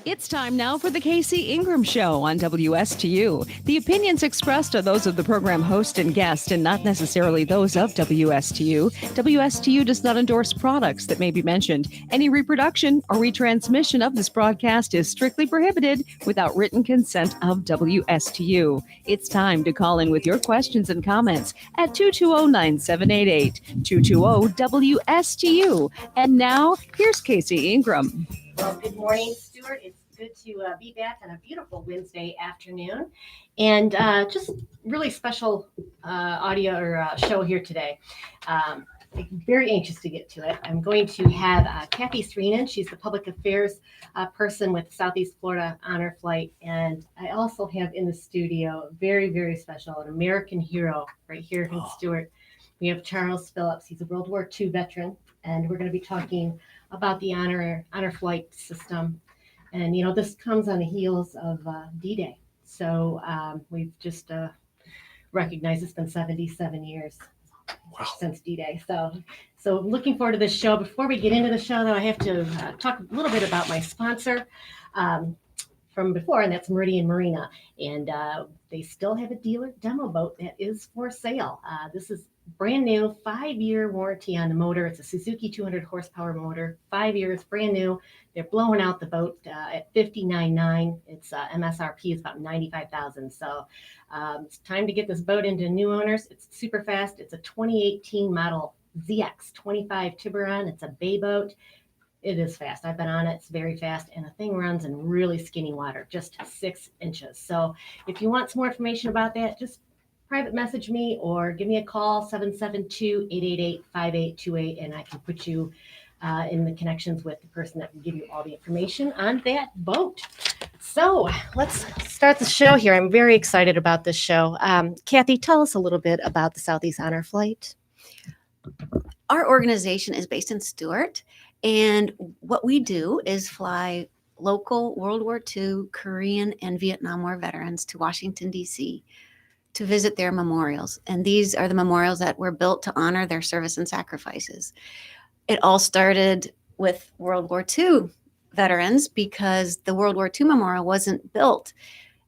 It's time now for the Casey Ingram Show on WSTU. The opinions expressed are those of the program host and guest and not necessarily those of WSTU. WSTU does not endorse products that may be mentioned. Any reproduction or retransmission of this broadcast is strictly prohibited without written consent of WSTU. It's time to call in with your questions and comments at 220-9788, 220-WSTU. And now, here's Casey Ingram. Well, good morning, Stuart. It's good to be back on a beautiful Wednesday afternoon, and just really special audio or show here today. I'm very anxious to get to it. I'm going to have Kathy Sreenan. She's the public affairs person with Southeast Florida Honor Flight, and I also have in the studio very, very special, an American hero right here in Stuart. We have Charles Phillips. He's a World War II veteran, and we're going to be talking about the honor flight system. And, you know, this comes on the heels of D-Day. So we've just recognized it's been 77 years since D-Day. So looking forward to this show. Before we get into the show, though, I have to talk a little bit about my sponsor from before, and that's Meridian Marina. And they still have a dealer demo boat that is for sale. This is brand new, 5-year warranty on the motor. It's a Suzuki 200 horsepower motor, 5 years, brand new. They're blowing out the boat at $59,900. Its MSRP is about $95,000. So it's time to get this boat into new owners. It's super fast. It's a 2018 model ZX 25 Tiburon. It's a bay boat. It is fast. I've been on it. It's very fast, and the thing runs in really skinny water, just 6 inches. So if you want some more information about that, just private message me or give me a call, 772-888-5828, and I can put you in the connections with the person that can give you all the information on that boat. So let's start the show here. I'm very excited about this show. Kathy, tell us a little bit about the Southeast Honor Flight. Our organization is based in Stuart, and what we do is fly local World War II, Korean, and Vietnam War veterans to Washington, D.C., to visit their memorials. And these are the memorials that were built to honor their service and sacrifices. It all started with World War II veterans because the World War II memorial wasn't built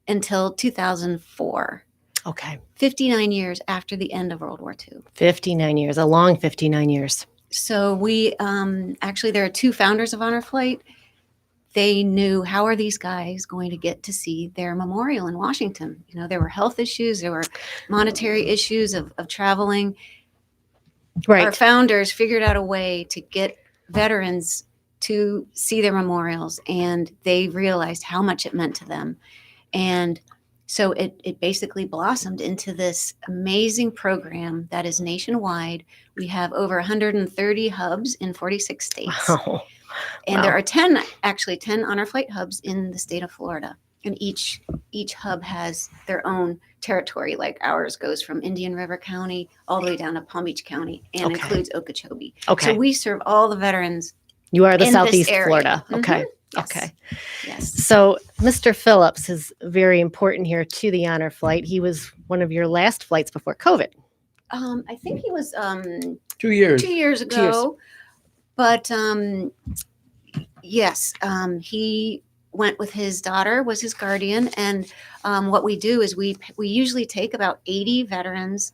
until 2004. Okay. 59 years after the end of World War II. 59 years, a long 59 years. So we actually, there are two founders of Honor Flight. They knew, how are these guys going to get to see their memorial in Washington? You know, there were health issues, there were monetary issues of traveling. Right. Our founders figured out a way to get veterans to see their memorials, and they realized how much it meant to them. And so it basically blossomed into this amazing program that is nationwide. We have over 130 hubs in 46 states. Wow. And there are 10 Honor Flight hubs in the state of Florida. And each hub has their own territory, like ours goes from Indian River County all the way down to Palm Beach County and includes Okeechobee. Okay. So we serve all the veterans. You are the in Southeast this area. Florida. Mhm. Okay. Yes. Okay. Yes. So Mr. Phillips is very important here to the Honor Flight. He was one of your last flights before COVID. I think he was 2 years. 2 years ago. 2 years. But yes, he went with his daughter, was his guardian. And what we do is we usually take about 80 veterans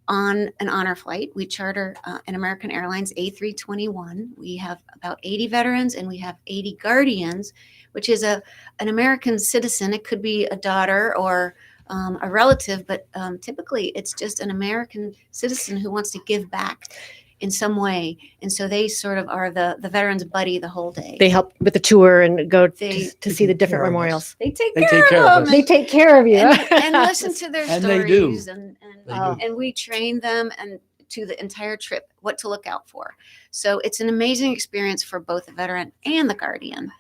on an honor flight. We charter an American Airlines A321. We have about 80 veterans, and we have 80 guardians, which is an American citizen. It could be a daughter or a relative, but typically it's just an American citizen who wants to give back in some way. And so they sort of are the veteran's buddy the whole day. They help with the tour and go They- to see the different care of us. memorials. They take They care take care of of us. them. They take care of you. and listen to their And they do. stories. They do. And we train them and to the entire trip, what to look out for. So it's an amazing experience for both the veteran and the guardian.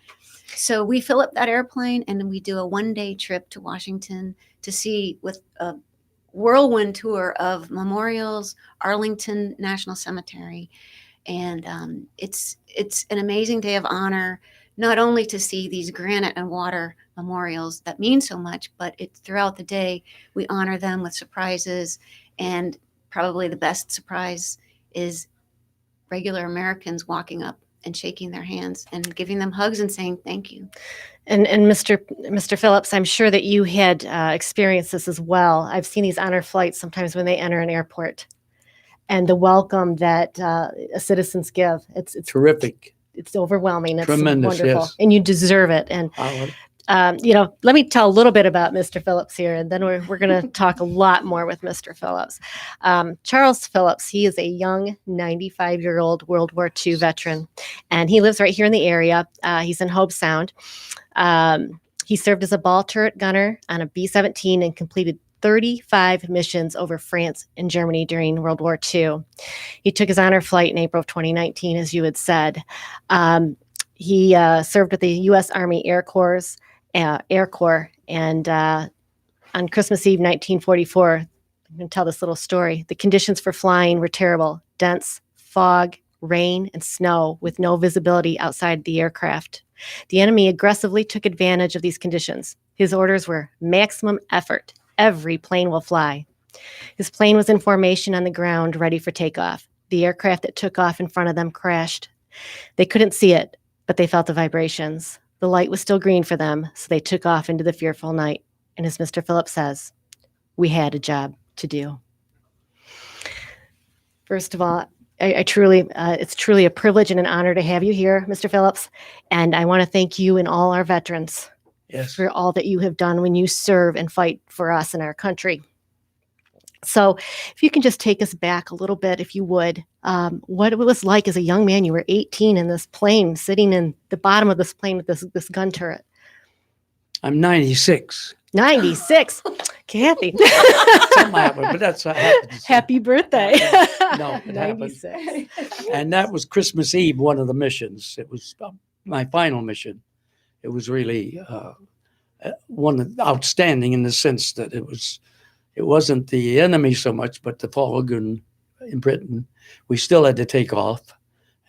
So we fill up that airplane and then we do a 1-day trip to Washington to see with a whirlwind tour of memorials, Arlington National Cemetery. And it's an amazing day of honor, not only to see these granite and water memorials that mean so much, but it's throughout the day we honor them with surprises. And probably the best surprise is regular Americans walking up and shaking their hands and giving them hugs and saying thank you. And Mr. Phillips, I'm sure that you had experienced this as well. I've seen these honor flights sometimes when they enter an airport, and the welcome that citizens give. It's Terrific. It's overwhelming. It's Tremendous, wonderful, yes. and you deserve it. And let me tell a little bit about Mr. Phillips here, and then we're going to talk a lot more with Mr. Phillips. Charles Phillips, he is a young 95-year-old World War II veteran, and he lives right here in the area. He's in Hobe Sound. He served as a ball turret gunner on a B-17 and completed 35 missions over France and Germany during World War II. He took his honor flight in April of 2019, as you had said. He served with the U.S. Army Air Corps, and on Christmas Eve, 1944, I'm going to tell this little story. The conditions for flying were terrible: dense fog, rain, and snow with no visibility outside the aircraft. The enemy aggressively took advantage of these conditions. His orders were maximum effort. Every plane will fly. His plane was in formation on the ground, ready for takeoff. The aircraft that took off in front of them crashed. They couldn't see it, but they felt the vibrations. The light was still green for them, so they took off into the fearful night. And as Mr. Phillips says, we had a job to do. First of all, it's truly a privilege and an honor to have you here, Mr. Phillips. And I want to thank you and all our veterans for all that you have done when you serve and fight for us and our country. So if you can just take us back a little bit, if you would, what it was like as a young man. You were 18 in this plane, sitting in the bottom of this plane with this gun turret. I'm 96. 96. Kathy. Something happened, but that's what happens. Happy birthday. No, it happened. 96. And that was Christmas Eve, one of the missions. It was my final mission. It was really one outstanding in the sense that it wasn't the enemy so much, but the fog in Britain. We still had to take off.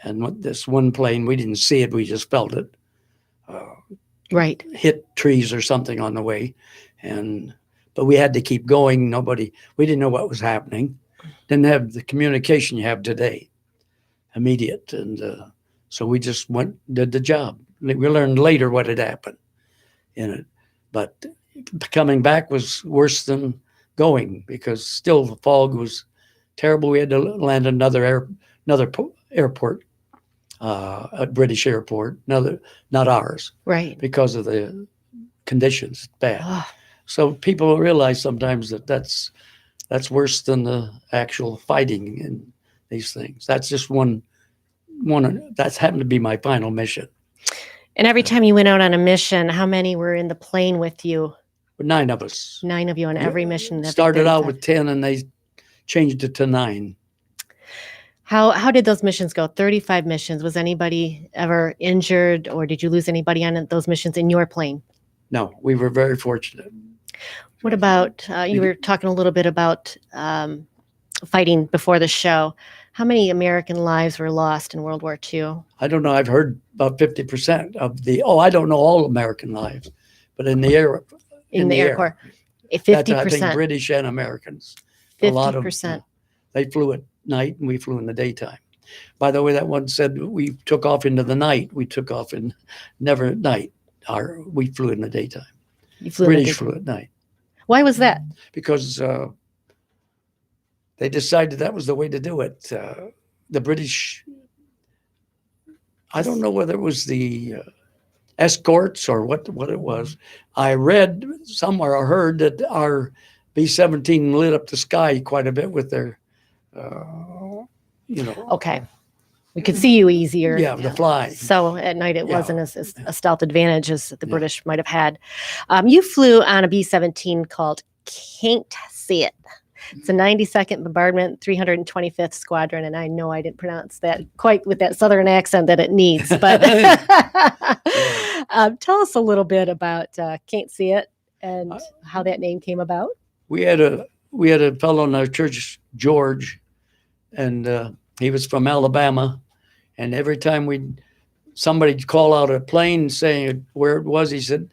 And this one plane, we didn't see it, we just felt it. Right. Hit trees or something on the way. But we had to keep going. We didn't know what was happening. Didn't have the communication you have today, immediate. And so we just did the job. We learned later what had happened in it. But coming back was worse than going, because still the fog was terrible. We had to land another airport, a British airport, not ours, Right, because of the conditions bad. Oh. So people realize sometimes that's worse than the actual fighting in these things. That's just one. That's happened to be my final mission. And every time you went out on a mission, how many were in the plane with you? 9 of us. 9 of you on every mission. Started out with 10, and they changed it to 9. How did those missions go? 35 missions. Was anybody ever injured, or did you lose anybody on those missions in your plane? No, we were very fortunate. What about, you were talking a little bit about fighting before the show. How many American lives were lost in World War II? I don't know. I've heard about 50% of I don't know all American lives, but in the air. In the Air Corps. 50%. I think British and Americans. 50%. A lot of them. They flew at night and we flew in the daytime. By the way, that one said we took off into the night. We took off in never at night. We flew in the daytime. British flew at night. Why was that? Because they decided that was the way to do it. The British, I don't know whether it was the escorts or what it was. I read somewhere or heard that our B-17 lit up the sky quite a bit with their, Okay. We could see you easier. Yeah, the flying. So at night it wasn't as a stealth advantage as the British might have had. You flew on a B-17 called Can't See It. It's a 92nd Bombardment, 325th Squadron, and I know I didn't pronounce that quite with that Southern accent that it needs, but tell us a little bit about Can't See It and how that name came about. We had a fellow in our church, George, and he was from Alabama, and every time somebody'd call out a plane saying where it was, he said,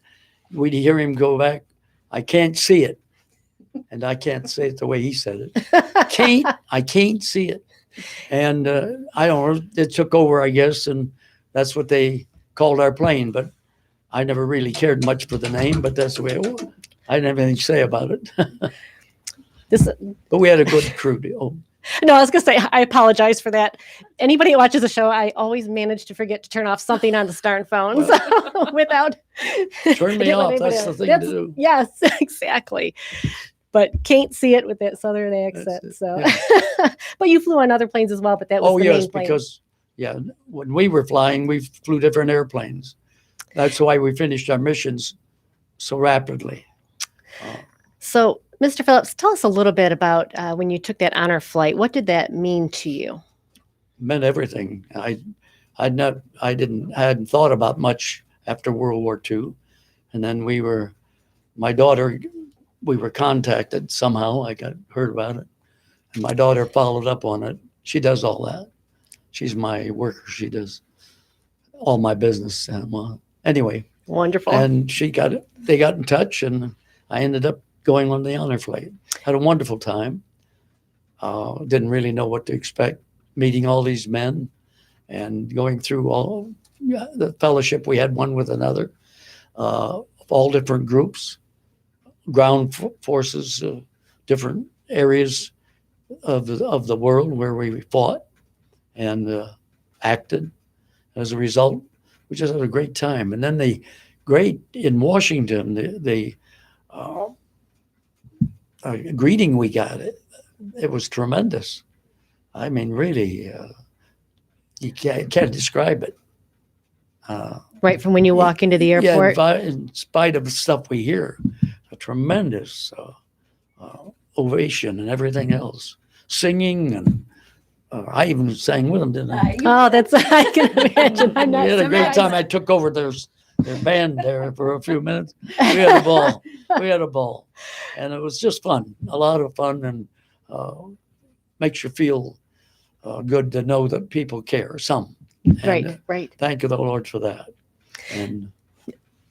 we'd hear him go back, I can't see it. And I can't say it the way he said it. I can't see it. And I don't know, it took over, I guess. And that's what they called our plane. But I never really cared much for the name, but that's the way it was. I didn't have anything to say about it. This But we had a good crew. Oh, No, I was going to say, I apologize for that. Anybody that watches the show, I always manage to forget to turn off something on the Starn phones without. turn me I didn't want off. anybody That's to- the thing that's- to do. Yes, exactly. But can't see it with that southern accent. it, So, but you flew on other planes as well. But that was Oh, the yes, main plane. because, when we were flying, we flew different airplanes. That's why we finished our missions so rapidly. So, Mr. Phillips, tell us a little bit about when you took that honor flight. What did that mean to you? Meant everything. I hadn't thought about much after World War II. And then we were contacted somehow. I heard about it. And my daughter followed up on it. She does all that. She's my worker. She does all my business. Anyway, Wonderful. and they got in touch, and I ended up going on the honor flight. Had a wonderful time. Didn't really know what to expect, meeting all these men and going through all the fellowship we had one with another, all different groups, ground forces, different areas of the world where we fought and acted. As a result, we just had a great time. And then in Washington, the greeting we got, it was tremendous. I mean, really, you can't describe it. Right from when you walk into the airport. Yeah, in spite of the stuff we hear, a tremendous ovation and everything else. Singing, and I even sang with them, didn't I? Oh, that's I can imagine. I'm We not had a great surprised. time. I took over their band there for a few minutes. We had a ball. And it was just fun, a lot of fun, and makes you feel good to know that people care. Some, and, Right. Thank you, the Lord, for that. And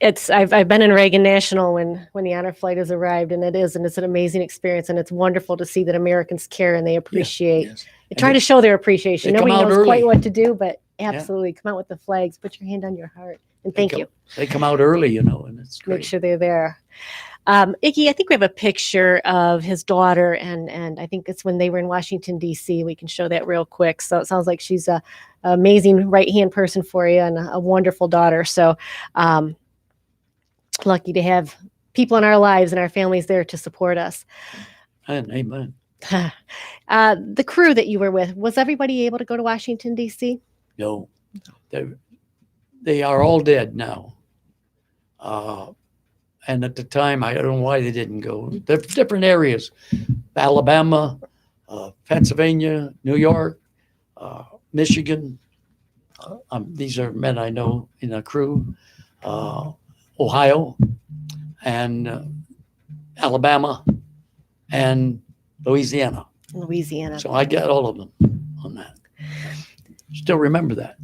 I've been in Reagan National when the honor flight has arrived, and it's an amazing experience, and it's wonderful to see that Americans care and they appreciate. yes. They try to show their appreciation. they come Nobody out knows quite early. what to do, but absolutely come out with the flags, put your hand on your heart, and thank you. They come out early, and it's great. Make sure they're there. Icky, I think we have a picture of his daughter, and I think it's when they were in Washington, D.C. We can show that real quick. So it sounds like she's an amazing right-hand person for you and a wonderful daughter. So lucky to have people in our lives and our families there to support us. And amen. The crew that you were with, was everybody able to go to Washington, D.C.? No, they are all dead now. And at the time, I don't know why they didn't go. They're different areas: Alabama, Pennsylvania, New York, Michigan. These are men I know in a crew. Ohio, and Alabama, and Louisiana. Louisiana. So I got all of them on that. Still remember that.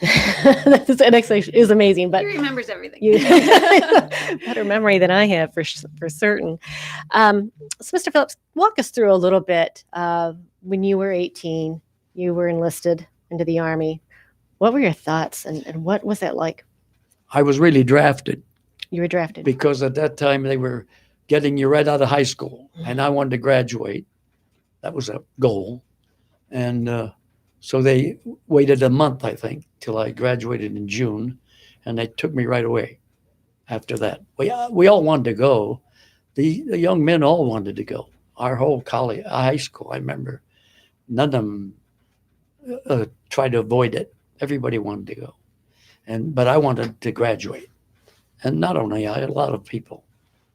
That actually is amazing, but He remembers everything. you better memory than I have for certain. So, Mr. Phillips, walk us through a little bit. When you were 18, you were enlisted into the Army. What were your thoughts, and what was that like? I was really drafted You were drafted. because at that time they were getting you right out of high school, and I wanted to graduate. That was a goal. And so they waited a month, I think, till I graduated in June, and they took me right away after that. We all wanted to go. The young men all wanted to go. Our whole college, high school, I remember, none of them tried to avoid it. Everybody wanted to go. But I wanted to graduate. And not only I, a lot of people,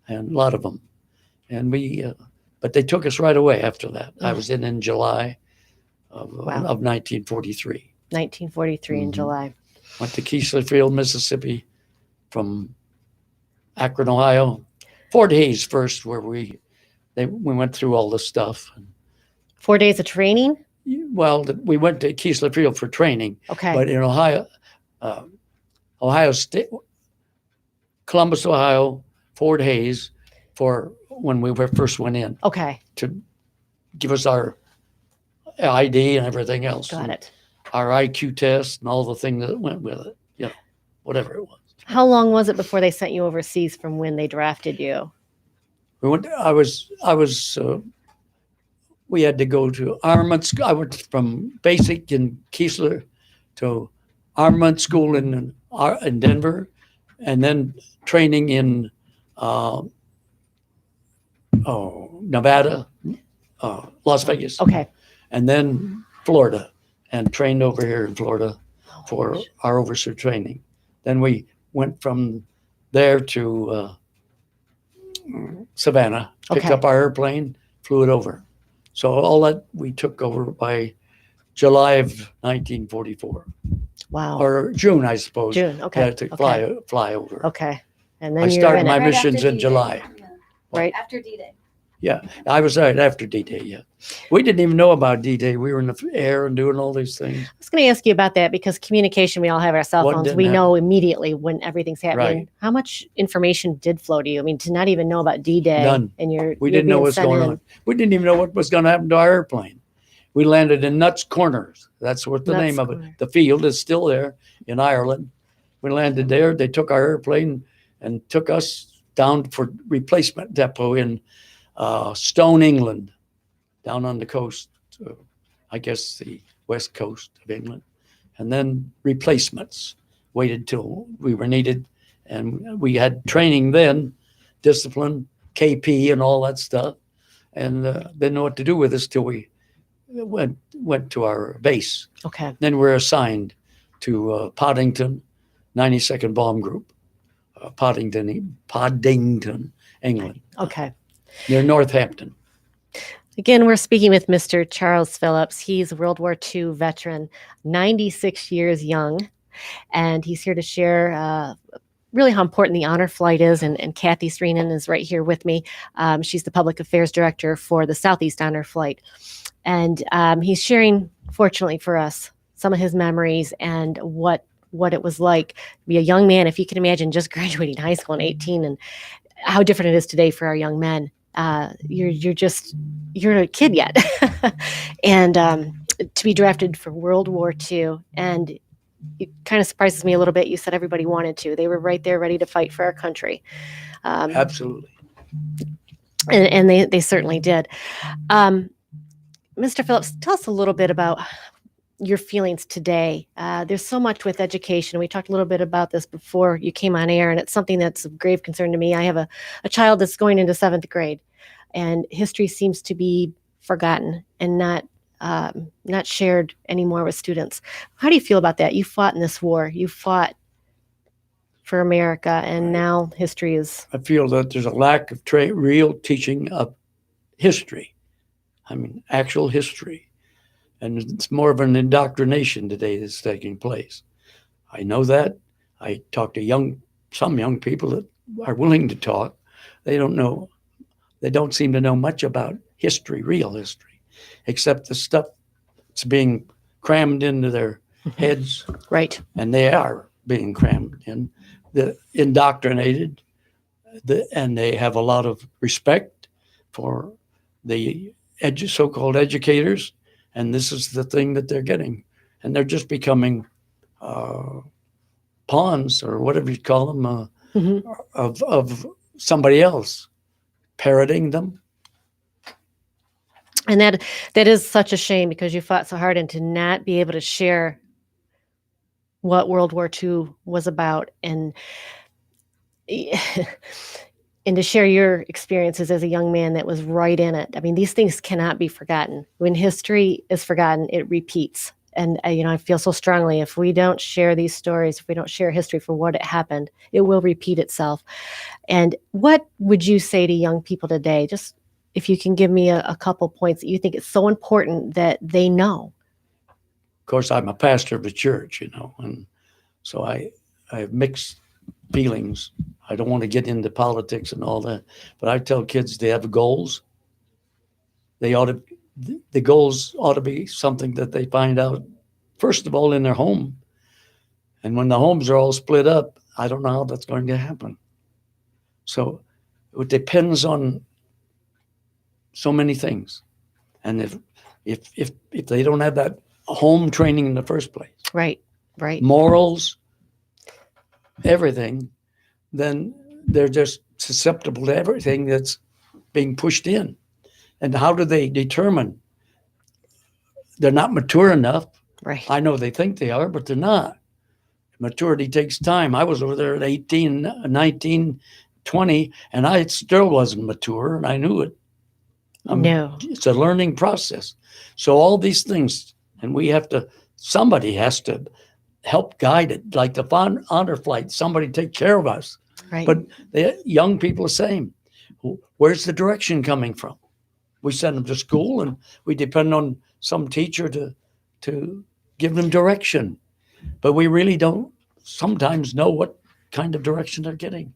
and a lot of them. And but they took us right away after that. I was in July of 1943. 1943 in Mhm. July. Went to Keesler Field, Mississippi, from Akron, Ohio. Fort Hays first, where we went through all the stuff. 4 days of training. Well, we went to Keesler Field for training, Okay. but in Ohio State, Columbus, Ohio, Fort Hays, for when we first went in Okay. to give us our ID and everything else. Got it. our IQ test and all the things that went with it, whatever it was. How long was it before they sent you overseas from when they drafted you? We had to go to armament school. I went from basic in Keesler to armament school in Denver, and then training in Nevada, Las Vegas, Okay. and then Florida, and trained over here in Florida for our officer training. Then we went from there to Savannah, picked Okay. up our airplane, flew it over. So all that we took over by July of 1944, Wow. or June, I suppose. June. Okay. Had to fly over. Okay. And then I you're started in my it. missions after in D-Day. July. Yeah. Right. After D-Day. Yeah, I was right after D-Day. Yeah, we didn't even know about D-Day. We were in the air and doing all these things. I was going to ask you about that because communication, we all have our cell One phones. didn't We have know immediately when everything's happening. Right. How much information did flow to you? I mean, to not even know about D-Day. None. And We you're didn't know being what's sent going in. on. We didn't even know what was going to happen to our airplane. We landed in Nuts Corners. That's what the Nuts name of it. Corner. The field is still there in Ireland. We landed there. They took our airplane and took us down for replacement depot in Stone, England, down on the coast, I guess the west coast of England. And then replacements. Waited till we were needed. And we had training then, discipline, KP and all that stuff. And didn't know what to do with us till we went to our base. Okay. Then we're assigned to Poddington, 92nd Bomb Group, Poddington, England, Okay. near Northampton. Again, we're speaking with Mr. Charles Phillips. He's a World War II veteran, 96 years young, and he's here to share really how important the honor flight is. And Kathy Sreenan is right here with me. She's the public affairs director for the Southeast Honor Flight. And he's sharing, fortunately for us, some of his memories and what it was like to be a young man. If you can imagine just graduating high school at 18 and how different it is today for our young men. You're a kid yet. And to be drafted for World War II. And it kind of surprises me a little bit. You said everybody wanted to. They were right there ready to fight for our country. Absolutely. And they certainly did. Mr. Phillips, tell us a little bit about your feelings today. There's so much with education. We talked a little bit about this before you came on air, and it's something that's of grave concern to me. I have a child that's going into 7th grade, and history seems to be forgotten and not shared anymore with students. How do you feel about that? You fought in this war. You fought for America, and now history is... I feel that there's a lack of real teaching of history. I mean, actual history. And it's more of an indoctrination today that's taking place. I know that. I talk to some young people that are willing to talk. They don't know. They don't seem to know much about history, real history, except the stuff that's being crammed into their heads. Right. And they are being crammed in, indoctrinated, and they have a lot of respect for the so-called educators, and this is the thing that they're getting, and they're just becoming pawns or whatever you call them of somebody else, parroting them. And that is such a shame, because you fought so hard, and to not be able to share what World War II was about, and and to share your experiences as a young man that was right in it. I mean, these things cannot be forgotten. When history is forgotten, it repeats. And I feel so strongly, if we don't share these stories, if we don't share history for what it happened, it will repeat itself. And what would you say to young people today? Just if you can give me a couple points that you think it's so important that they know. Of course, I'm a pastor of a church, and so I have mixed feelings. I don't want to get into politics and all that, but I tell kids they have goals. The goals ought to be something that they find out, first of all, in their home. And when the homes are all split up, I don't know how that's going to happen. So it depends on so many things. And if they don't have that home training in the first place, Right. Right. morals, everything, then they're just susceptible to everything that's being pushed in. And how do they determine they're not mature enough? Right. I know they think they are, but they're not. Maturity takes time. I was over there at 18, 19, 20, and I still wasn't mature, and I knew it. No. It's a learning process. So all these things, and somebody has to help guide it, like the honor flight, somebody take care of us. Right. But the young people are saying, where's the direction coming from? We send them to school and we depend on some teacher to give them direction. But we really don't sometimes know what kind of direction they're getting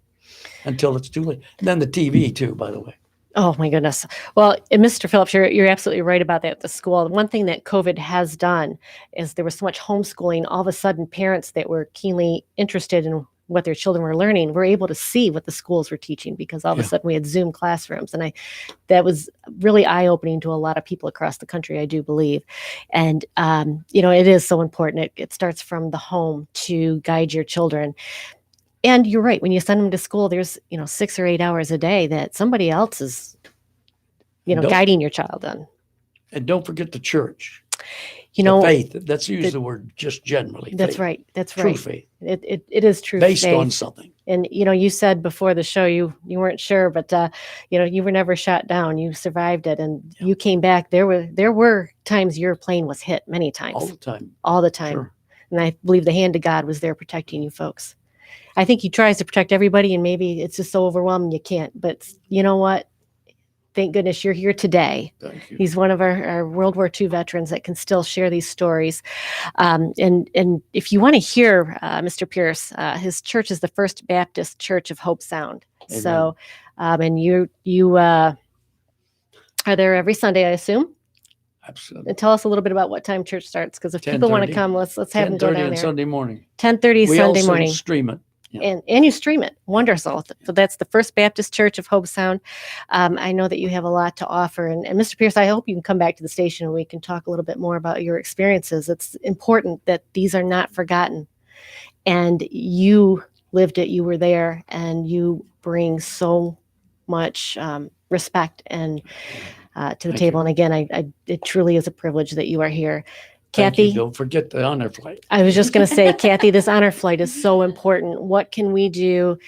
until it's too late. And then the TV too, by the way. Oh my goodness. Well, and Mr. Phillips, you're absolutely right about that at the school. One thing that COVID has done is there was so much homeschooling. All of a sudden, parents that were keenly interested in what their children were learning were able to see what the schools were teaching, because all of a sudden we had Zoom classrooms. And that was really eye-opening to a lot of people across the country, I do believe. And, it is so important. It starts from the home to guide your children. And you're right. When you send them to school, there's, 6 or 8 hours a day that somebody else is, guiding your child on. And don't forget the church. The faith. That's used the word just generally. That's faith. right. That's True right. faith. It is true Based faith. on something. And, you said before the show, you weren't sure, but, you were never shot down. You survived it and you came back. There were times your plane was hit, many times. All the time. Sure. And I believe the hand of God was there protecting you folks. I think he tries to protect everybody, and maybe it's just so overwhelming you can't. But you know what? Thank goodness you're here today. Thank you. He's one of our World War II veterans that can still share these stories. And if you want to hear Mr. Pierce, his church is the First Baptist Church of Hope Sound. Amen. So, and you are there every Sunday, I assume. Absolutely. And tell us a little bit about what time church starts, because if people want to 10:30. come, let's have them go 10:30 down on there. Sunday morning. 10:30 We Sunday also morning. stream it. Yeah. And you stream it. Wonderful. So that's the First Baptist Church of Hope Sound. I know that you have a lot to offer. And Mr. Pierce, I hope you can come back to the station and we can talk a little bit more about your experiences. It's important that these are not forgotten. And you lived it. You were there. And you bring so much respect and to the Thank table. you. And again, it truly is a privilege that you are here. Thank you. Kathy, Don't forget the honor flight. I was just going to say, Kathy, this honor flight is so important. What can we do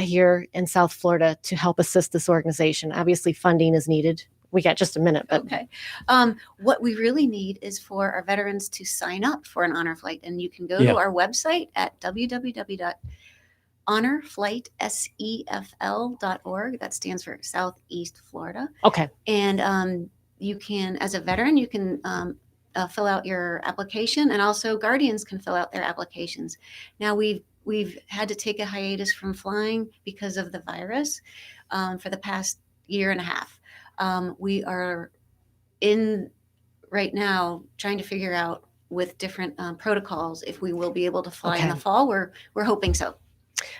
here in South Florida to help assist this organization? Obviously, funding is needed. We got just a minute, but Okay. What we really need is for our veterans to sign up for an honor flight. And you can go Yeah. to our website at www.honorflightsefl.org. That stands for Southeast Florida. okay. And you can, as a veteran, you can fill out your application, and also guardians can fill out their applications. Now we've had to take a hiatus from flying because of the virus for the past year and a half. We are in right now trying to figure out with different protocols if we will be able to fly in Okay. the fall. We're hoping so.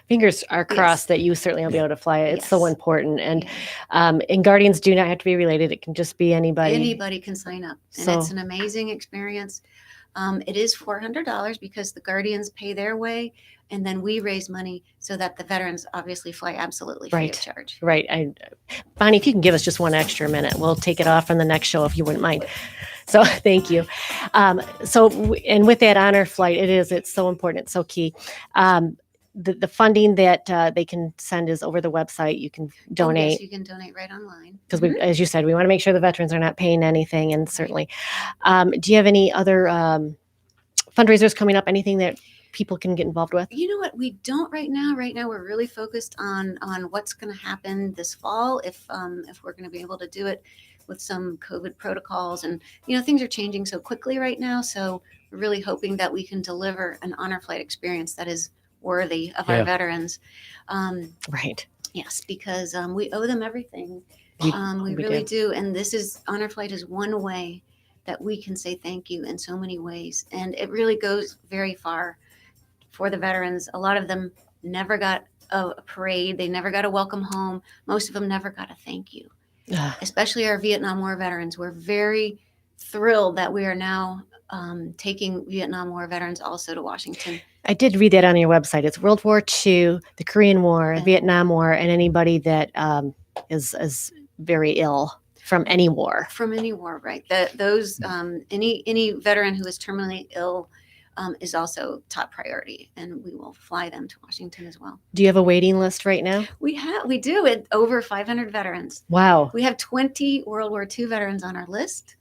Fingers are crossed Yes. that you certainly will be able to fly it. It's so Yes. important. And guardians do not have to be related. It can just be anybody. Anybody can sign up, and So- it's an amazing experience. It is $400 because the guardians pay their way, and then we raise money so that the veterans obviously fly absolutely free Right. of charge. Right. Bonnie, if you can give us just one extra minute, we'll take it off on the next show if you wouldn't mind. So thank you. And with that honor flight, it's so important. It's so key. The funding that they can send is over the website. You can Oh, yes, donate. you can donate right online. Because as you said, we want to make sure the veterans are not paying anything. And certainly, do you have any other fundraisers coming up? Anything that people can get involved with? You know what? We don't right now. Right now, we're really focused on what's going to happen this fall, if we're going to be able to do it with some COVID protocols. And things are changing so quickly right now. So we're really hoping that we can deliver an honor flight experience that is worthy of Yeah. our veterans. Right. Yes, because we owe them everything. We We we really do. do. And honor flight is one way that we can say thank you in so many ways. And it really goes very far for the veterans. A lot of them never got a parade. They never got a welcome home. Most of them never got a thank you, especially our Vietnam War veterans. We're very thrilled that we are now taking Vietnam War veterans also to Washington. I did read that on your website. It's World War II, the Korean War, And- Vietnam War, and anybody that is very ill from any war. From any war, right? Those any veteran who is terminally ill is also top priority, and we will fly them to Washington as well. Do you have a waiting list right now? We do it over 500 veterans. Wow. We have 20 World War II veterans on our list,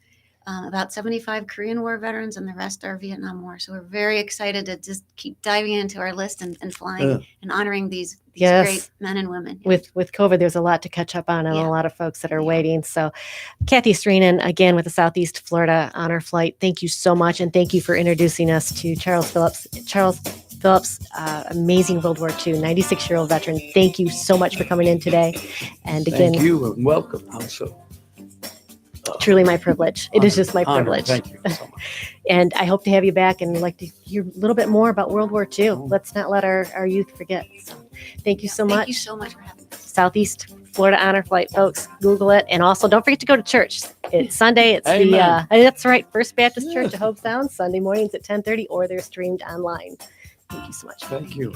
about 75 Korean War veterans, and the rest are Vietnam War. So we're very excited to just keep diving into our list and flying and honoring these Yes. great men and women. With COVID, there's a lot to catch up on and Yeah. a lot of folks that are Yeah. waiting. So Kathy Streenan, again, with the Southeast Florida Honor Flight, thank you so much. And thank you for introducing us to Charles Phillips. Charles Phillips, amazing World War II, 96-year-old veteran. Thank you so much for coming in today. And again, Thank you and welcome. I'm so truly my privilege. It is just my honored. privilege. Thank you so much. And I hope to have you back and like to hear a little bit more about World War II. Let's not let our youth forget. So thank you so much. Thank you so much for having us. Southeast Florida Honor Flight, folks. Google it. And also don't forget to go to church. It's Sunday. It's Amen. that's right, First Baptist Church Yes. of Hope Sound, Sunday mornings at 10:30, or they're streamed online. Thank you so much. Thank you.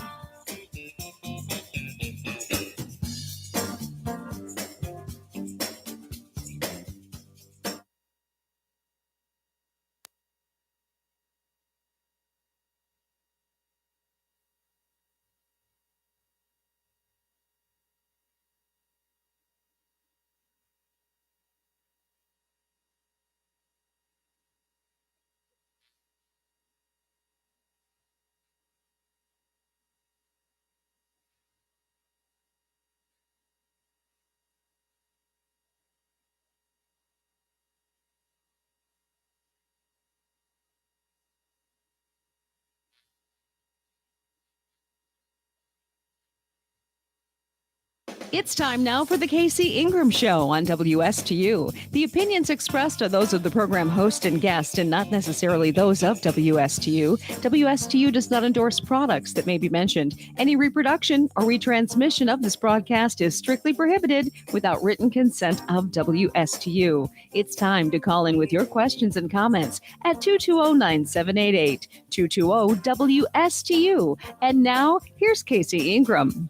It's time now for the Casey Ingram Show on WSTU. The opinions expressed are those of the program host and guest and not necessarily those of WSTU. WSTU does not endorse products that may be mentioned. Any reproduction or retransmission of this broadcast is strictly prohibited without written consent of WSTU. It's time to call in with your questions and comments at 220-9788, 220-WSTU. And now, here's Casey Ingram.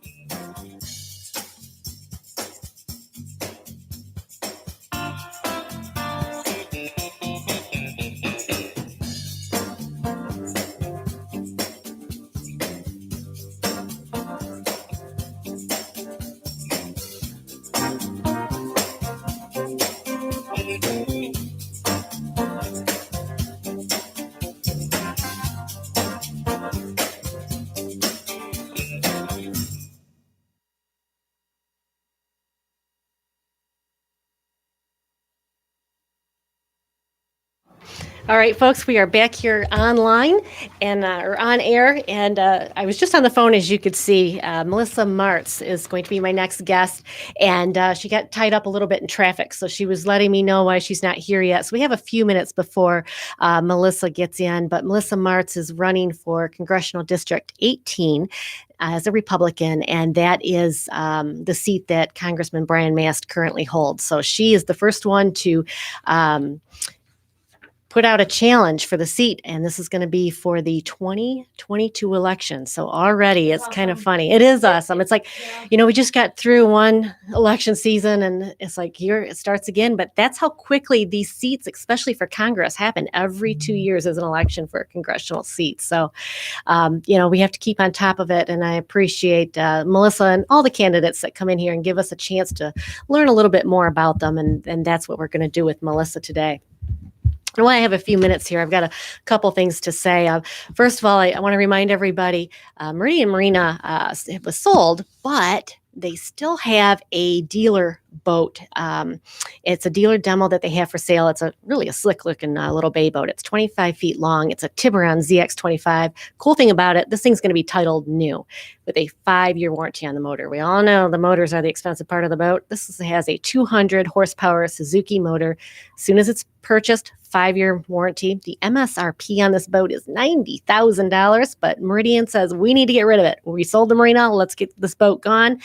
All right, folks, we are back here online and or on air. And I was just on the phone, as you could see. Melissa Martz is going to be my next guest. And she got tied up a little bit in traffic. So she was letting me know why she's not here yet. So we have a few minutes before Melissa gets in. But Melissa Martz is running for Congressional District 18 as a Republican, and that is the seat that Congressman Brian Mast currently holds. So she is the first one to put out a challenge for the seat, and this is going to be for the 2022 election. So already it's kind of funny. It is awesome. It's like, we just got through one election season and it's like here it starts again, but that's how quickly these seats, especially for Congress, happen. Every 2 years is an election for a congressional seat. So, we have to keep on top of it. And I appreciate Melissa and all the candidates that come in here and give us a chance to learn a little bit more about them. And that's what we're going to do with Melissa today. Well, I have a few minutes here. I've got a couple things to say. First of all, I want to remind everybody, Meridian Marina was sold, but they still have a dealer boat. It's a dealer demo that they have for sale. It's really a slick looking little bay boat. It's 25 feet long. It's a Tiburon ZX25. Cool thing about it, this thing's going to be titled new with a 5-year warranty on the motor. We all know the motors are the expensive part of the boat. Has a 200 horsepower Suzuki motor. As soon as it's purchased, 5-year warranty. The MSRP on this boat is $90,000, but Meridian says we need to get rid of it. We sold the marina. Let's get this boat gone.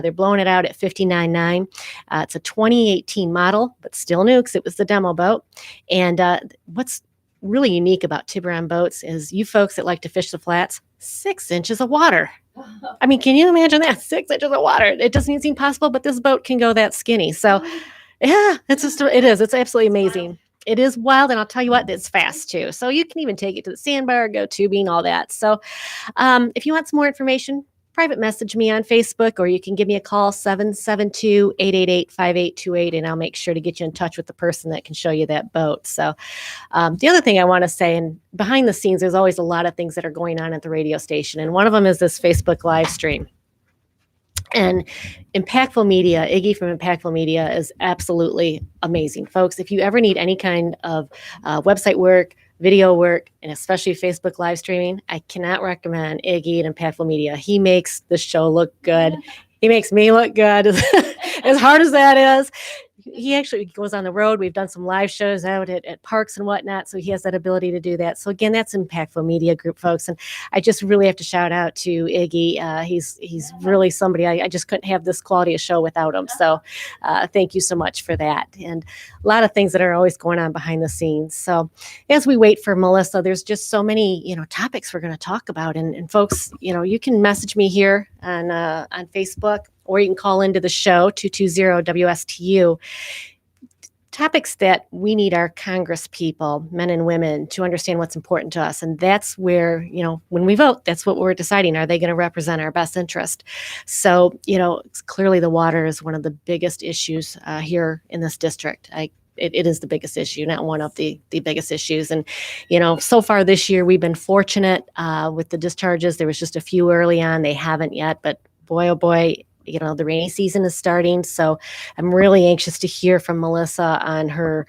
They're blowing it out at $59,900. It's a 2018 model, but still new because it was the demo boat. And what's really unique about Tiburon boats is you folks that like to fish the flats, 6 inches of water. I mean, can you imagine that? 6 inches of water. It doesn't even seem possible, but this boat can go that skinny. So yeah, it's just, it is. It's absolutely amazing. It is wild. And I'll tell you what, it's fast too. So you can even take it to the sandbar, go tubing, all that. So if you want some more information, private message me on Facebook, or you can give me a call, 772-888-5828, and I'll make sure to get you in touch with the person that can show you that boat. So the other thing I want to say, and behind the scenes, there's always a lot of things that are going on at the radio station. And one of them is this Facebook live stream. And Impactful Media, Iggy from Impactful Media is absolutely amazing. Folks, if you ever need any kind of website work, video work, and especially Facebook live streaming, I cannot recommend Iggy and Impactful Media. He makes the show look good. He makes me look good, as hard as that is. He actually goes on the road. We've done some live shows out at parks and whatnot. So he has that ability to do that. So again, that's Impactful Media Group, folks. And I just really have to shout out to Iggy. He's really somebody, I just couldn't have this quality of show without him. So thank you so much for that. And a lot of things that are always going on behind the scenes. So as we wait for Melissa, there's just so many, topics we're going to talk about. And folks, you can message me here on Facebook, or you can call into the show, 220-WSTU. Topics that we need our Congress people, men and women, to understand what's important to us. And that's where, when we vote, that's what we're deciding. Are they going to represent our best interest? So, it's clearly the water is one of the biggest issues here in this district. It is the biggest issue, not one of the biggest issues. And, so far this year, we've been fortunate with the discharges. There was just a few early on. They haven't yet, but boy, oh boy, the rainy season is starting. So I'm really anxious to hear from Melissa on her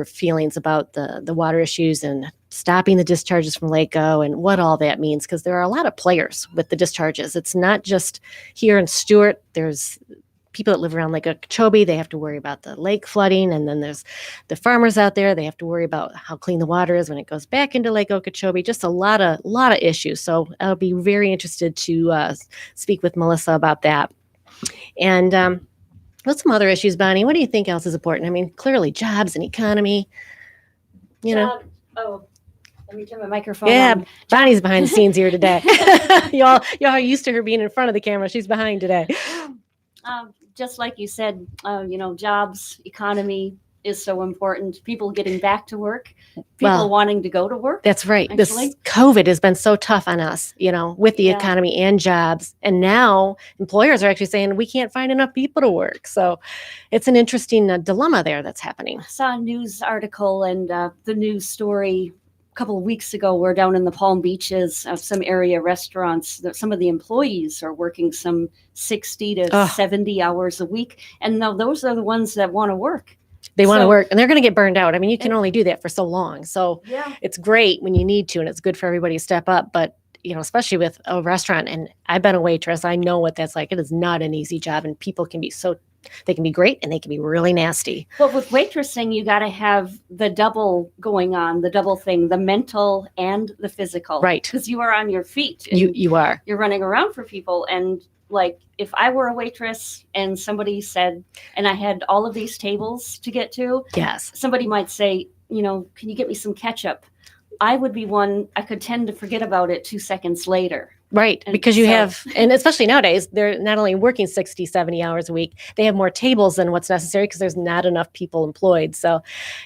feelings about the water issues and stopping the discharges from Lake O and what all that means, because there are a lot of players with the discharges. It's not just here in Stewart. There's people that live around Lake Okeechobee. They have to worry about the lake flooding. And then there's the farmers out there. They have to worry about how clean the water is when it goes back into Lake Okeechobee. Just a lot of issues. So I'll be very interested to speak with Melissa about that. And what's some other issues, Bonnie? What do you think else is important? I mean, clearly jobs and economy, Oh, let me turn my microphone Yeah, on. Bonnie's behind the scenes here today. y'all are used to her being in front of the camera. She's behind today. Just like you said, jobs, economy is so important. People getting back to work, people wanting to go to work. That's right. Actually. This COVID has been so tough on us, with the economy and jobs. And now employers are actually saying we can't find enough people to work. So it's an interesting dilemma there that's happening. I saw a news article and the news story a couple of weeks ago where down in the Palm Beaches, some area restaurants, some of the employees are working some 60 to 70 hours a week. And now those are the ones that want to work. They want to work and they're going to get burned out. I mean, you can only do that for so long. So it's great when you need to, and it's good for everybody to step up. But, especially with a restaurant, and I've been a waitress, I know what that's like. It is not an easy job, and people can be they can be great and they can be really nasty. Well, with waitressing, you got to have the double going on, the double thing, the mental and the physical. Right. Because you are on your feet. You are. You're running around for people. And like, if I were a waitress and somebody said, and I had all of these tables to get to, Yes. somebody might say, can you get me some ketchup? I would be one, I could tend to forget about it 2 seconds later. Right. And Because you have, and especially nowadays, they're not only working 60, 70 hours a week, they have more tables than what's necessary because there's not enough people employed. So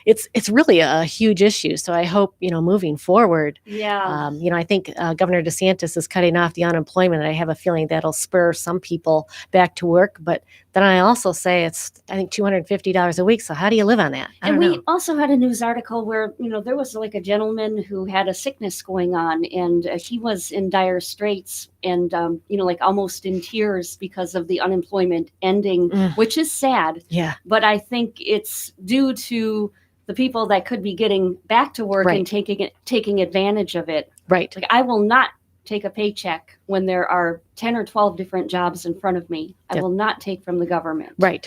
it's really a huge issue. So I hope, moving forward, I think Governor DeSantis is cutting off the unemployment. And I have a feeling that'll spur some people back to work. But then I also say it's, I think, $250 a week. So how do you live on that? I don't know. We also had a news article where, there was like a gentleman who had a sickness going on and he was in dire straits and, like almost in tears because of the unemployment ending, which is sad. Yeah. But I think it's due to the people that could be getting back to work and taking advantage of it. Right. Like I will not take a paycheck when there are 10 or 12 different jobs in front of me. I will not take from the government. Right.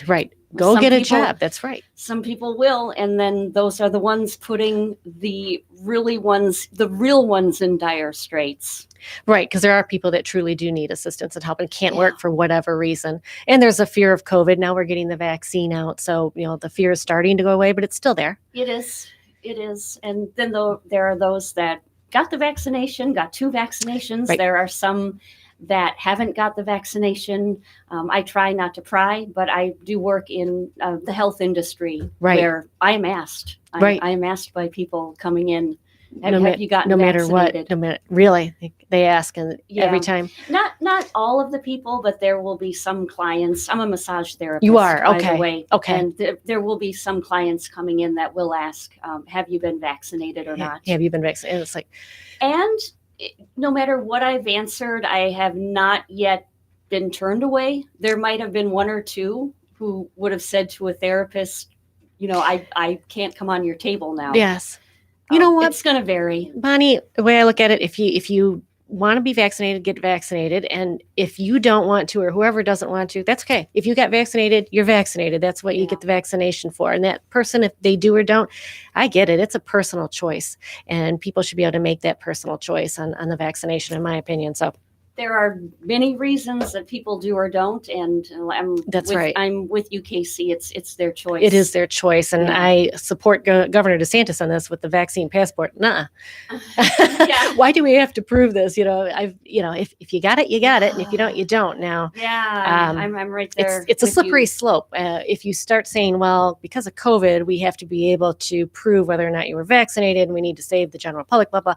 Go get a job. That's right. Some people will. And then those are the ones putting the real ones in dire straits. Right. Because there are people that truly do need assistance and help and can't work for whatever reason. And there's a fear of COVID. Now we're getting the vaccine out. So, the fear is starting to go away, but it's still there. It is. It is. And then there are those that got the vaccination, got 2 vaccinations. Right. There are some that haven't got the vaccination. I try not to pry, but I do work in the health industry Right. where I am asked. Right. I am asked by people coming in, have No you gotten no matter what, vaccinated? no matter, really, they ask, and Yeah. every time. Not all of the people, but there will be some clients. I'm a massage therapist. You are? by Okay. the way. Okay. And there will be some clients coming in that will ask, have you been vaccinated or not? Have you been vaccinated? And it's like, And no matter what I've answered, I have not yet been turned away. There might have been 1 or 2 who would have said to a therapist, I can't come on your table now. yes. You know what, It's going to vary. Bonnie, the way I look at it, if you want to be vaccinated, get vaccinated. And if you don't want to, or whoever doesn't want to, that's okay. If you got vaccinated, you're vaccinated. That's what you Yeah. get the vaccination for. And that person, if they do or don't, I get it. It's a personal choice. And people should be able to make that personal choice on the vaccination, in my opinion. So There are many reasons that people do or don't, and That's right. I'm with you, Casey. It's their choice. it is their choice. And Yeah. I support Governor DeSantis on this with the vaccine passport. Nuh-uh. Yeah. Why do we have to prove this? If you got it, you got it. And if you don't, you don't. Now, Yeah, Um, I'm right there. it's a with slippery you. slope. If you start saying, well, because of COVID, we have to be able to prove whether or not you were vaccinated and we need to save the general public, blah, blah.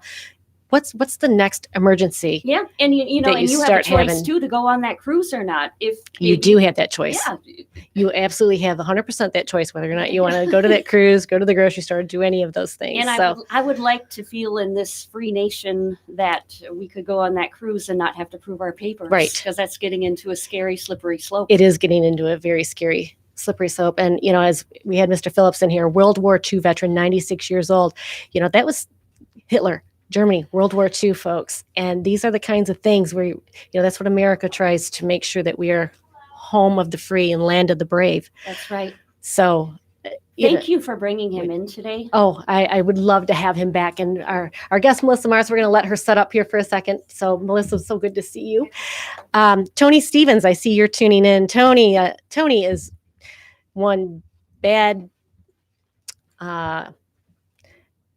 What's the next emergency? Yeah, and you that and you you have a start choice having- too to go on that cruise or not. If You do have that choice. Yeah, You absolutely have 100% that choice, whether or not you want to go to that cruise, go to the grocery store, do any of those things. and So I would like to feel in this free nation that we could go on that cruise and not have to prove our papers. Right. Because that's getting into a scary, slippery slope. it is getting into a very scary, slippery slope. And, as we had Mr. Phillips in here, World War II veteran, 96 years old, that was Hitler. Germany, World War II, folks. And these are the kinds of things where, that's what America tries to make sure that we are home of the free and land of the brave. That's right. So, Thank you for bringing him in today. Oh, I would love to have him back. And our guest, Melissa Mars, we're going to let her set up here for a second. So, Melissa, so good to see you. Tony Stevens, I see you're tuning in. Tony is one bad,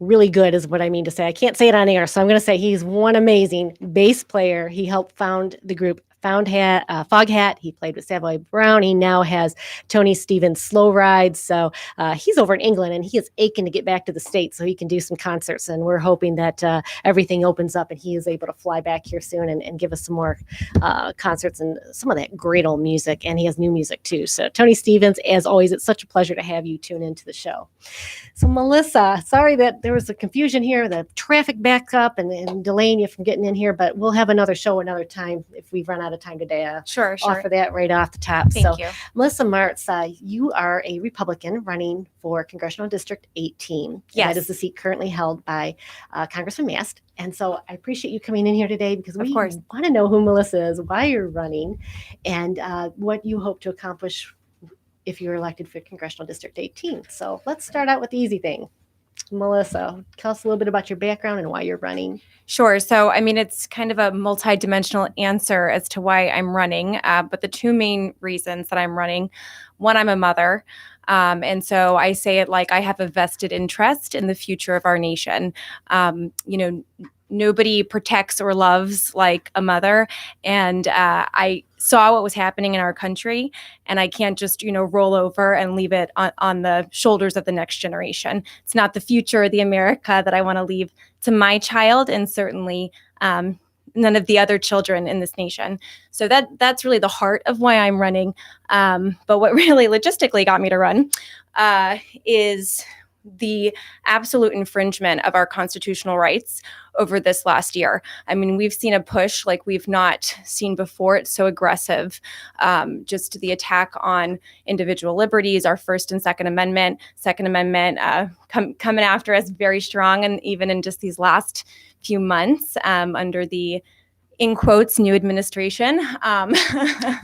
really good is what I mean to say. I can't say it on air, so I'm going to say he's one amazing bass player. He helped found the group Foghat. He played with Savoy Brown. He now has Tony Stevens Slow Ride. So he's over in England, and he is aching to get back to the States so he can do some concerts. And we're hoping that everything opens up and he is able to fly back here soon and give us some more concerts and some of that great old music. And he has new music too. So Tony Stevens, as always, it's such a pleasure to have you tune into the show. So Melissa, sorry that there was a confusion here, the traffic backs up and delaying you from getting in here, but we'll have another show another time if we run out of time today. Sure. Offer that right off the top. Thank you. Melissa Martz, you are a Republican running for Congressional District 18. Yes. That is the seat currently held by Congressman Mast. And so I appreciate you coming in here today because we course. want to know who Melissa is, why you're running, and what you hope to accomplish if you're elected for Congressional District 18. So let's start out with the easy thing. Melissa, tell us a little bit about your background and why you're running. Sure. So, it's kind of a multidimensional answer as to why I'm running. But the two main reasons that I'm running, one, I'm a mother. And so I say it like I have a vested interest in the future of our nation. Nobody protects or loves like a mother. And I saw what was happening in our country, and I can't just, roll over and leave it on the shoulders of the next generation. It's not the future of the America that I want to leave to my child, and certainly none of the other children in this nation. So that's really the heart of why I'm running. But what really logistically got me to run is the absolute infringement of our constitutional rights over this last year. We've seen a push like we've not seen before. It's so aggressive. Just the attack on individual liberties, our First and Second Amendment, coming after us very strong. And even in just these last few months under the, in quotes, new administration.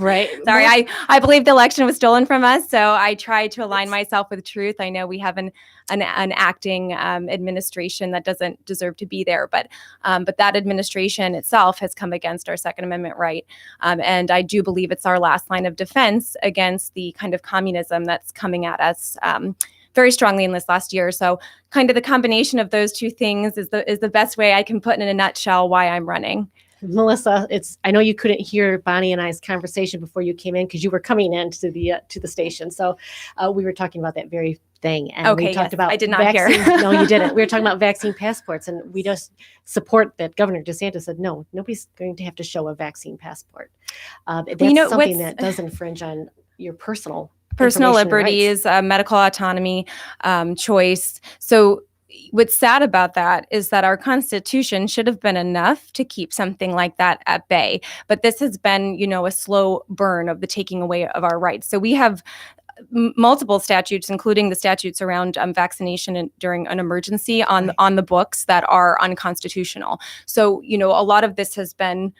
Right. Sorry, I believe the election was stolen from us, so I try to align myself with truth. I know we have an acting administration that doesn't deserve to be there, but that administration itself has come against our Second Amendment right, and I do believe it's our last line of defense against the kind of communism that's coming at us. very strongly in this last year. So kind of the combination of those two things is the best way I can put in a nutshell why I'm running. Melissa, I know you couldn't hear Bonnie and I's conversation before you came in because you were coming in to the station. So we were talking about that very thing, and we talked about I did not hear. No, you didn't. We were talking about vaccine passports, and we just support that. Governor DeSantis said no, nobody's going to have to show a vaccine passport. That's something that does infringe on your personal liberties, medical autonomy, choice. So what's sad about that is that our Constitution should have been enough to keep something like that at bay. But this has been, a slow burn of the taking away of our rights. So we have multiple statutes, including the statutes around vaccination during an emergency on the books that are unconstitutional. So, a lot of this has been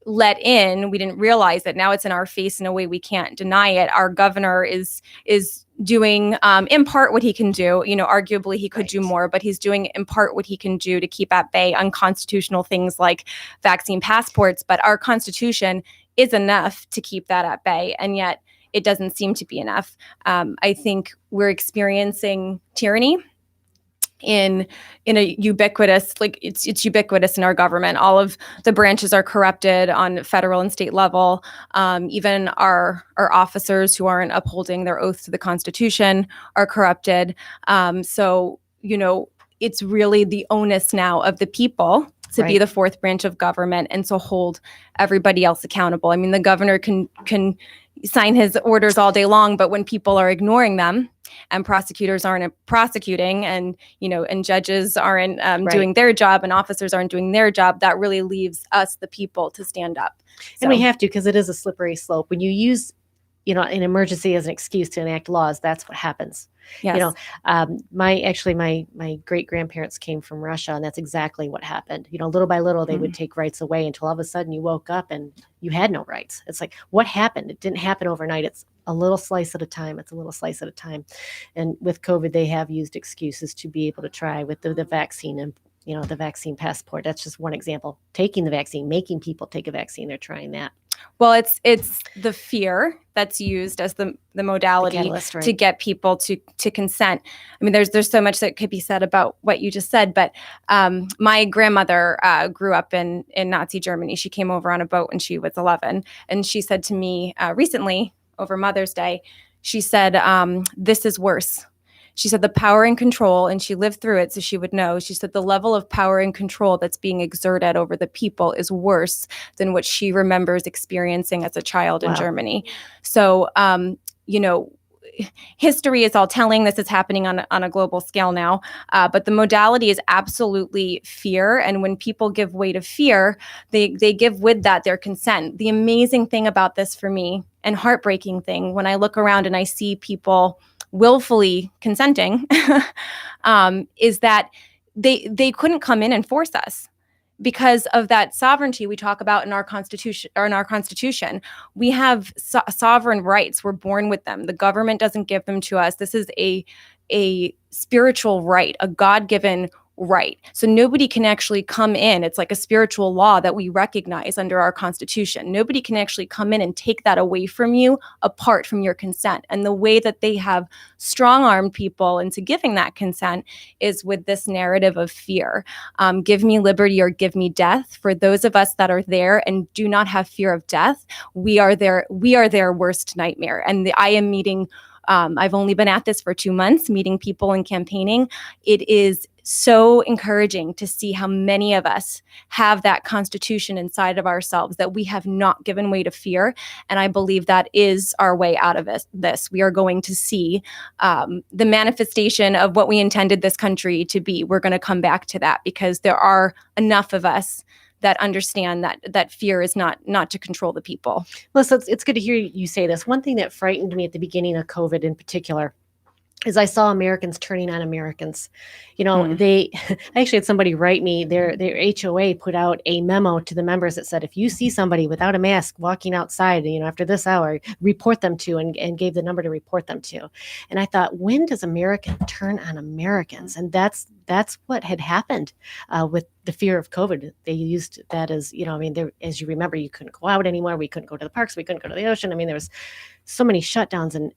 let in. We didn't realize that now it's in our face in a way we can't deny it. Our governor is doing in part what he can do. Arguably he could do more, but he's doing in part what he can do to keep at bay unconstitutional things like vaccine passports. But our Constitution is enough to keep that at bay, and yet it doesn't seem to be enough. I think we're experiencing tyranny in a ubiquitous, it's ubiquitous in our government. All of the branches are corrupted on federal and state level. Even our officers who aren't upholding their oath to the Constitution are corrupted. So it's really the onus now of the people to be the fourth branch of government and to hold everybody else accountable. I mean, the governor can sign his orders all day long, but when people are ignoring them and prosecutors aren't prosecuting and judges aren't doing their job and officers aren't doing their job, that really leaves us, the people, to stand up. And we have to, because it is a slippery slope. When you use an emergency as an excuse to enact laws, that's what happens. Yes. My great grandparents came from Russia, and that's exactly what happened. Little by little, they would take rights away until all of a sudden you woke up and you had no rights. It's like, what happened? It didn't happen overnight. It's a little slice at a time. And with COVID, they have used excuses to be able to try with the vaccine and the vaccine passport. That's just one example. Taking the vaccine, making people take a vaccine. They're trying that. Well, it's the fear that's used as the modality to get people to consent. I mean, there's so much that could be said about what you just said, but my grandmother grew up in Nazi Germany. She came over on a boat when she was 11, and she said to me recently over Mother's Day, she said, "This is worse." She said the power and control, and she lived through it, so she would know. She said the level of power and control that's being exerted over the people is worse than what she remembers experiencing as a child in Germany. So, history is all telling. This is happening on a global scale now, but the modality is absolutely fear. And when people give way to fear, they give with that their consent. The amazing thing about this for me, and heartbreaking thing, when I look around and I see people willfully consenting, is that they couldn't come in and force us because of that sovereignty we talk about in our Constitution. We have sovereign rights. We're born with them. The government doesn't give them to us. This is a spiritual right, a God-given right. So nobody can actually come in. It's like a spiritual law that we recognize under our Constitution. Nobody can actually come in and take that away from you apart from your consent. And the way that they have strong-armed people into giving that consent is with this narrative of fear. Give me liberty or give me death. For those of us that are there and do not have fear of death, we are their worst nightmare. And I am meeting I've only been at this for 2 months, meeting people and campaigning. It is so encouraging to see how many of us have that Constitution inside of ourselves, that we have not given way to fear. And I believe that is our way out of this. We are going to see the manifestation of what we intended this country to be. We're going to come back to that because there are enough of us that understand that fear is not to control the people. Listen, it's good to hear you say this. One thing that frightened me at the beginning of COVID in particular is I saw Americans turning on Americans. I actually had somebody write me, their HOA put out a memo to the members that said, if you see somebody without a mask walking outside, after this hour, report them to, and gave the number to report them to. And I thought, when does America turn on Americans? And that's what had happened with the fear of COVID. They used that as, as you remember, you couldn't go out anymore. We couldn't go to the parks. We couldn't go to the ocean. I mean, there was so many shutdowns, and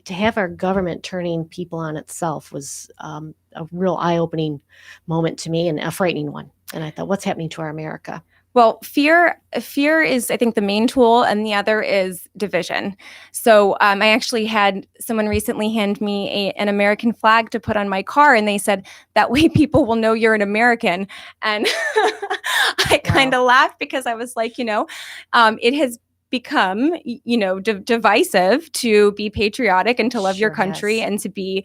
to have our government turning people on itself was a real eye-opening moment to me and a frightening one. And I thought, what's happening to our America? Well, fear is, I think, the main tool, and the other is division. So I actually had someone recently hand me an American flag to put on my car, and they said that way people will know you're an American. And I kind of laughed because I was like, it has become, divisive to be patriotic and to love your country and to be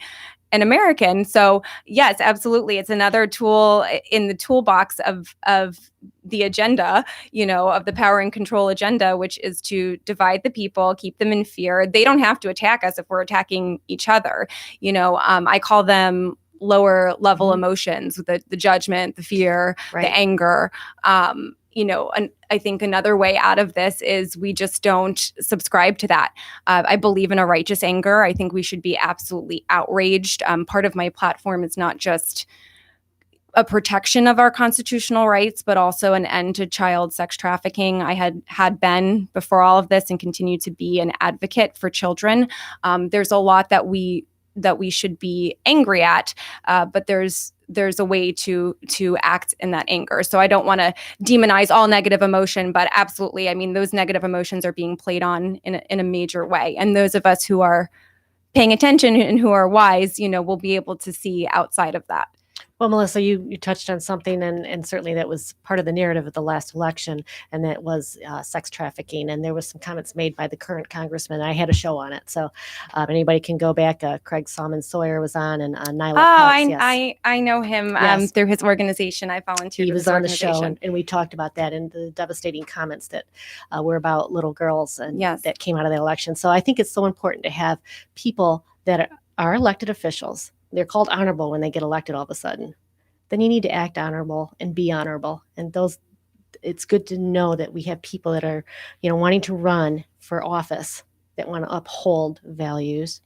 an American. So yes, absolutely. It's another tool in the toolbox of the agenda, of the power and control agenda, which is to divide the people, keep them in fear. They don't have to attack us if we're attacking each other. I call them lower level emotions, the judgment, the fear, the anger. And I think another way out of this is we just don't subscribe to that. I believe in a righteous anger. I think we should be absolutely outraged. Part of my platform is not just a protection of our constitutional rights, but also an end to child sex trafficking. I had been before all of this and continue to be an advocate for children. There's a lot that we should be angry at, but there's a way to act in that anger. So I don't want to demonize all negative emotion, but absolutely, I mean, those negative emotions are being played on in a major way. And those of us who are paying attention and who are wise, will be able to see outside of that. Well, Melissa, you touched on something, and certainly that was part of the narrative of the last election, and that was sex trafficking. And there was some comments made by the current congressman. I had a show on it, so anybody can go back. Craig Salmon Sawyer was on, and Nyla Peltz, I know him through his organization. I volunteered. He was on the show, and we talked about that and the devastating comments that were about little girls and that came out of the election. So I think it's so important to have people that are elected officials. They're called honorable when they get elected all of a sudden. Then you need to act honorable and be honorable. And it's good to know that we have people that are, wanting to run for office, that want to uphold values,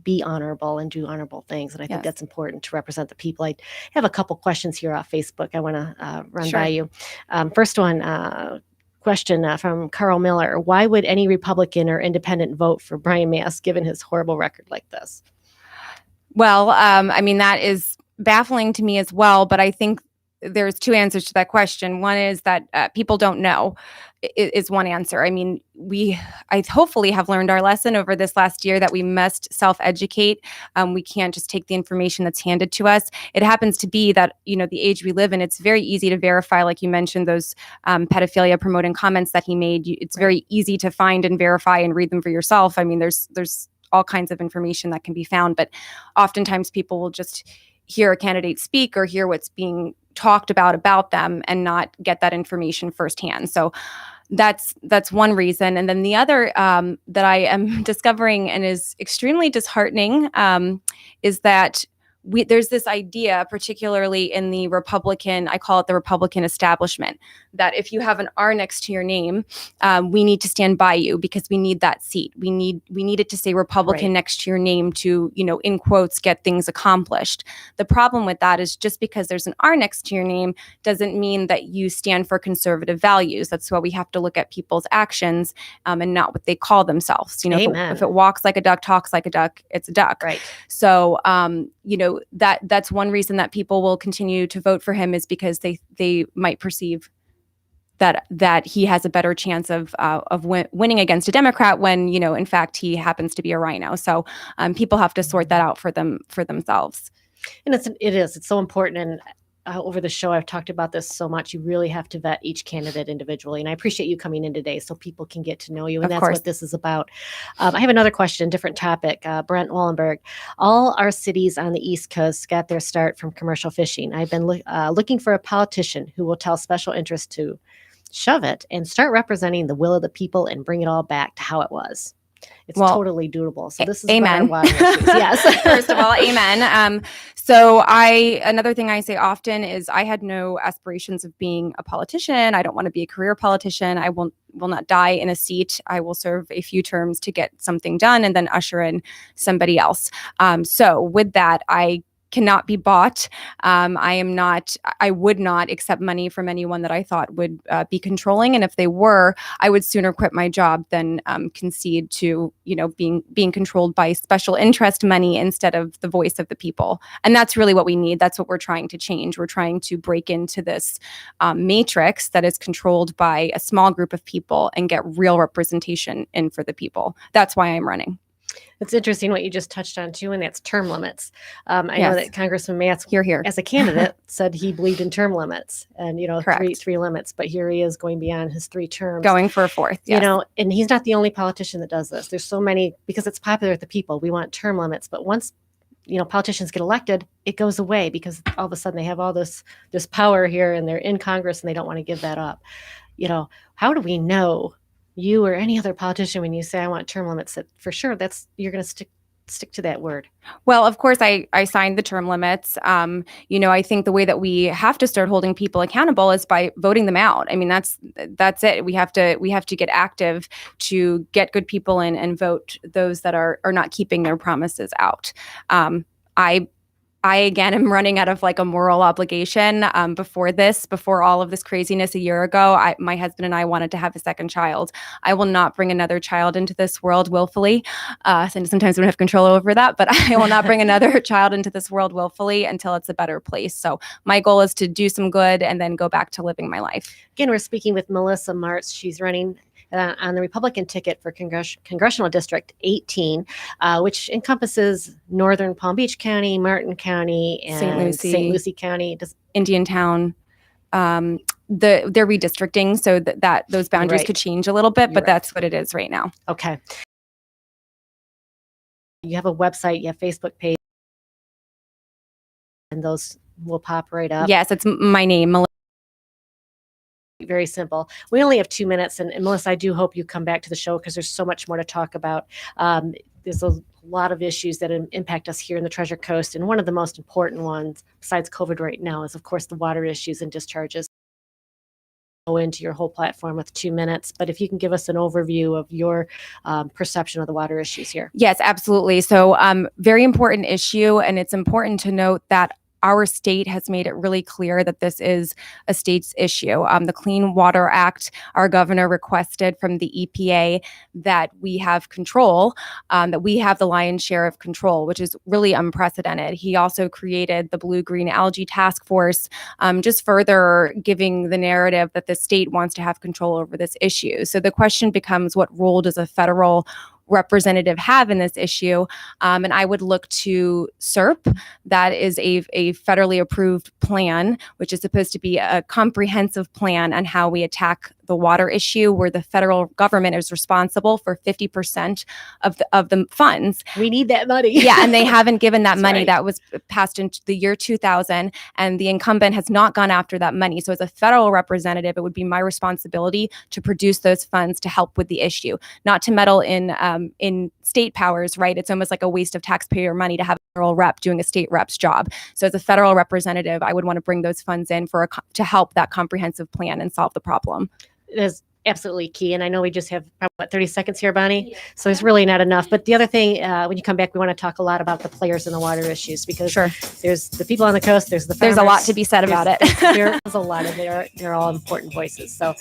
be honorable, and do honorable things. And I think that's important to represent the people. I have a couple questions here off Facebook I want to run by you. First one, question from Carl Miller. Why would any Republican or independent vote for Brian Mast given his horrible record like this? Well, I mean, that is baffling to me as well, but I think there's two answers to that question. One is that people don't know is one answer. I mean, I hopefully have learned our lesson over this last year that we must self-educate. We can't just take the information that's handed to us. It happens to be that, the age we live in, it's very easy to verify, like you mentioned, those pedophilia promoting comments that he made. It's very easy to find and verify and read them for yourself. I mean, there's all kinds of information that can be found, but oftentimes people will just hear a candidate speak or hear what's being talked about them and not get that information firsthand. So that's one reason. And then the other that I am discovering and is extremely disheartening is that there's this idea, particularly in the Republican, I call it the Republican establishment, that if you have an R next to your name, we need to stand by you because we need that seat. We need it to say Republican next to your name to, in quotes, get things accomplished. The problem with that is just because there's an R next to your name doesn't mean that you stand for conservative values. That's why we have to look at people's actions and not what they call themselves. If it walks like a duck, talks like a duck, it's a duck. Right. So, that's one reason that people will continue to vote for him is because they might perceive that he has a better chance of winning against a Democrat when, in fact, he happens to be a rhino. So people have to sort that out for themselves. And it's so important. And over the show, I've talked about this so much. You really have to vet each candidate individually. And I appreciate you coming in today so people can get to know you. And that's what this is about. I have another question, different topic. Brent Wallenberg. All our cities on the East Coast got their start from commercial fishing. I've been looking for a politician who will tell special interests to shove it and start representing the will of the people and bring it all back to how it was. It's totally doable. So this is amen. About our water issues. Yes. First of all, amen. So another thing I say often is I had no aspirations of being a politician. I don't want to be a career politician. I will not die in a seat. I will serve a few terms to get something done and then usher in somebody else. So with that, I cannot be bought. I would not accept money from anyone that I thought would be controlling. And if they were, I would sooner quit my job than concede to, being controlled by special interest money instead of the voice of the people. And that's really what we need. That's what we're trying to change. We're trying to break into this matrix that is controlled by a small group of people and get real representation in for the people. That's why I'm running. It's interesting what you just touched on too, and that's term limits. I know Yes. that Congressman Matz, Here. as a candidate, said he believed in term limits and Correct. three limits. But here he is going beyond his 3 terms. Going for a 4th. Yes. And he's not the only politician that does this. There's so many, because it's popular with the people. We want term limits, but once politicians get elected, it goes away because all of a sudden they have all this power here and they're in Congress and they don't want to give that up. How do we know, you or any other politician, when you say I want term limits, that for sure you're going to stick to that word? Well, of course, I signed the term limits. I think the way that we have to start holding people accountable is by voting them out. I mean, that's it. We have to get active to get good people in and vote those that are not keeping their promises out. I again am running out of like a moral obligation. Before all of this craziness a year ago, my husband and I wanted to have a second child. I will not bring another child into this world willfully. Sometimes we don't have control over that, but I will not bring another child into this world willfully until it's a better place. So my goal is to do some good and then go back to living my life. Again, we're speaking with Melissa Martz. She's running on the Republican ticket for Congressional District 18, which encompasses northern Palm Beach County, Martin County, and St. Lucie County. Indiantown. They're redistricting, so that those boundaries could change a little bit, but that's what it is right now. Okay. You have a website, you have Facebook page, and those will pop right up. Yes, it's my name, Melissa. Very simple. We only have 2 minutes, and Melissa, I do hope you come back to the show because there's so much more to talk about. There's a lot of issues that impact us here in the Treasure Coast, and one of the most important ones, besides COVID right now, is of course the water issues and discharges. Go into your whole platform with 2 minutes, but if you can give us an overview of your perception of the water issues here. Yes, absolutely. So very important issue, and it's important to note that our state has made it really clear that this is a state's issue. The Clean Water Act, our governor requested from the EPA that we have control, that we have the lion's share of control, which is really unprecedented. He also created the Blue-Green Algae Task Force, just further giving the narrative that the state wants to have control over this issue. So the question becomes, what role does a federal representative have in this issue? And I would look to SERP. That is a federally approved plan, which is supposed to be a comprehensive plan on how we attack the water issue, where the federal government is responsible for 50% of the funds. We need that money. Yeah, and they haven't given that money. Right. That was passed in the year 2000, and the incumbent has not gone after that money. So as a federal representative, it would be my responsibility to produce those funds to help with the issue, not to meddle in state powers, right? It's almost like a waste of taxpayer money to have a federal rep doing a state rep's job. So as a federal representative, I would want to bring those funds in to help that comprehensive plan and solve the problem. It is absolutely key. And I know we just have about 30 seconds here, Bonnie. So it's really not enough. But the other thing, when you come back, we want to talk a lot about the players in the water issues, because there's the people on the coast, there's the farmers. There's a lot to be said about it. There's a lot of they're all important voices. So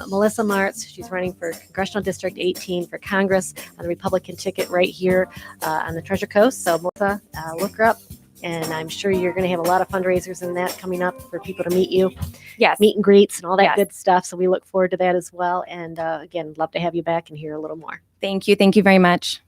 Melissa Martz, she's running for Congressional District 18 for Congress on the Republican ticket right here on the Treasure Coast. So Melissa, look her up. And I'm sure you're going to have a lot of fundraisers in that coming up for people to meet you. Yes. Meet and greets and all that Yes. good stuff. So we look forward to that as well. And again, love to have you back and hear a little more. Thank you. Thank you very much.